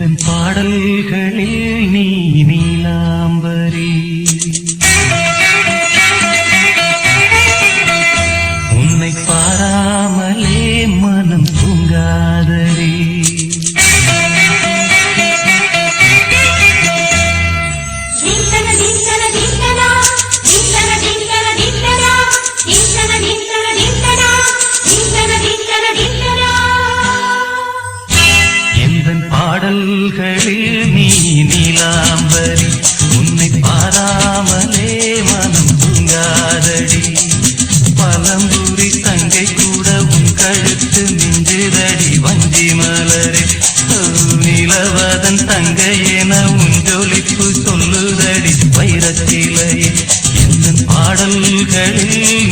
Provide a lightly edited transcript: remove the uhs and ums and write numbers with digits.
எந்தன் பாடல்களில் நீ நீலாம்பரி உன்னை பாராமலே மனம் தூங்காதடி பாடல்களில் நீ நீலாம்பரி உன்னை பாராமலே மனம் தூங்காதடி பழம்புரி தங்கை கூட உன் கழுத்து மிஞ்சுதடி வஞ்சி மலரே நிலவதன் தங்கை என உன் ஜொலிப்பு சொல்லுதடி வைரத்திலையே எந்த பாடல்களில்